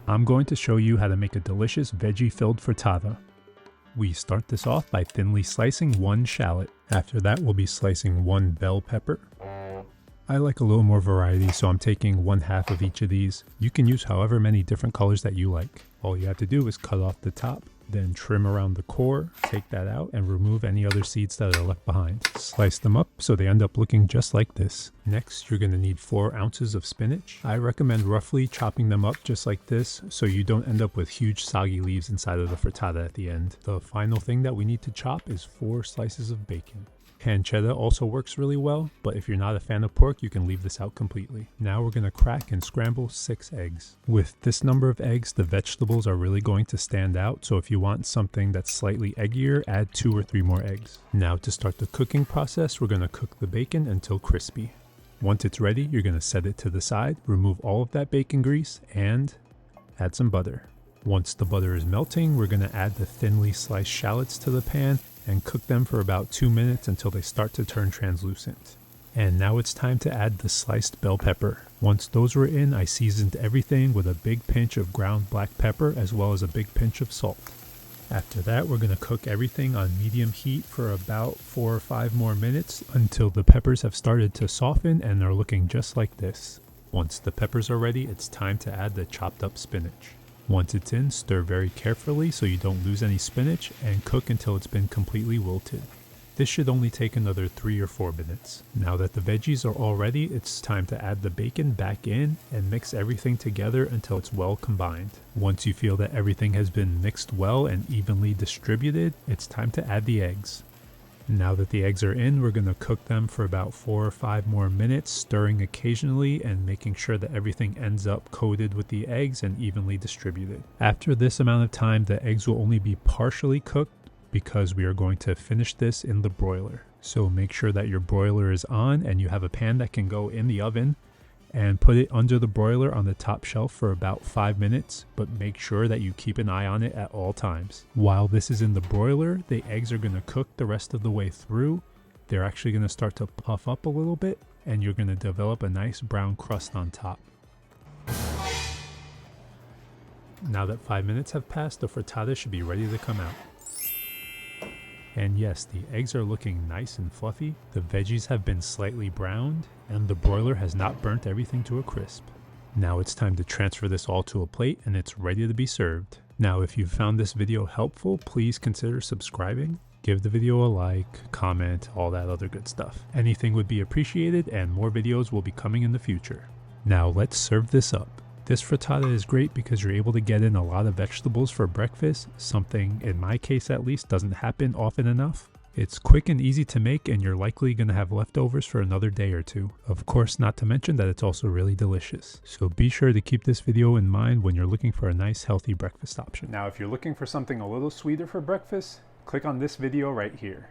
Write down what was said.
I'm going to show you how to make a delicious veggie-filled frittata. We start this off by thinly slicing one shallot. After that, we'll be slicing one bell pepper. I like a little more variety, so I'm taking 1/2 of each of these. You can use however many different colors that you like. All you have to do is cut off the top, then trim around the core, take that out, and remove any other seeds that are left behind. Slice them up so they end up looking just like this. Next, you're going to need 4 ounces of spinach. I recommend roughly chopping them up just like this so you don't end up with huge soggy leaves inside of the frittata at the end. The final thing that we need to chop is 4 slices of bacon. Pancetta also works really well, but if you're not a fan of pork, you can leave this out completely. Now we're going to crack and scramble 6 eggs. With this number of eggs, the vegetables are really going to stand out, so if you want something that's slightly eggier, add 2 or 3 more eggs. Now to start the cooking process, we're going to cook the bacon until crispy. Once it's ready, you're going to set it to the side, remove all of that bacon grease, and add some butter. Once the butter is melting, we're going to add the thinly sliced shallots to the pan and cook them for about 2 minutes until they start to turn translucent. And now it's time to add the sliced bell pepper. Once those were in, I seasoned everything with a big pinch of ground black pepper as well as a big pinch of salt. After that, we're going to cook everything on medium heat for about 4 or 5 more minutes until the peppers have started to soften and are looking just like this. Once the peppers are ready, it's time to add the chopped up spinach. Once it's in, stir very carefully so you don't lose any spinach and cook until it's been completely wilted. This should only take another 3 or 4 minutes. Now that the veggies are all ready, it's time to add the bacon back in and mix everything together until it's well combined. Once you feel that everything has been mixed well and evenly distributed, it's time to add the eggs. Now that the eggs are in, we're going to cook them for about 4 or 5 more minutes, stirring occasionally and making sure that everything ends up coated with the eggs and evenly distributed. After this amount of time, the eggs will only be partially cooked because we are going to finish this in the broiler. So make sure that your broiler is on and you have a pan that can go in the oven, and put it under the broiler on the top shelf for about 5 minutes, but make sure that you keep an eye on it at all times. While this is in the broiler, the eggs are going to cook the rest of the way through. They're actually going to start to puff up a little bit, and you're going to develop a nice brown crust on top. Now that 5 minutes have passed, the frittata should be ready to come out. And yes, the eggs are looking nice and fluffy, the veggies have been slightly browned, and the broiler has not burnt everything to a crisp. Now it's time to transfer this all to a plate and it's ready to be served. Now if you found this video helpful, please consider subscribing. Give the video a like, comment, all that other good stuff. Anything would be appreciated and more videos will be coming in the future. Now let's serve this up. This frittata is great because you're able to get in a lot of vegetables for breakfast, something in my case at least doesn't happen often enough. It's quick and easy to make and you're likely going to have leftovers for another day or 2. Of course, not to mention that it's also really delicious. So be sure to keep this video in mind when you're looking for a nice healthy breakfast option. Now if you're looking for something a little sweeter for breakfast, click on this video right here.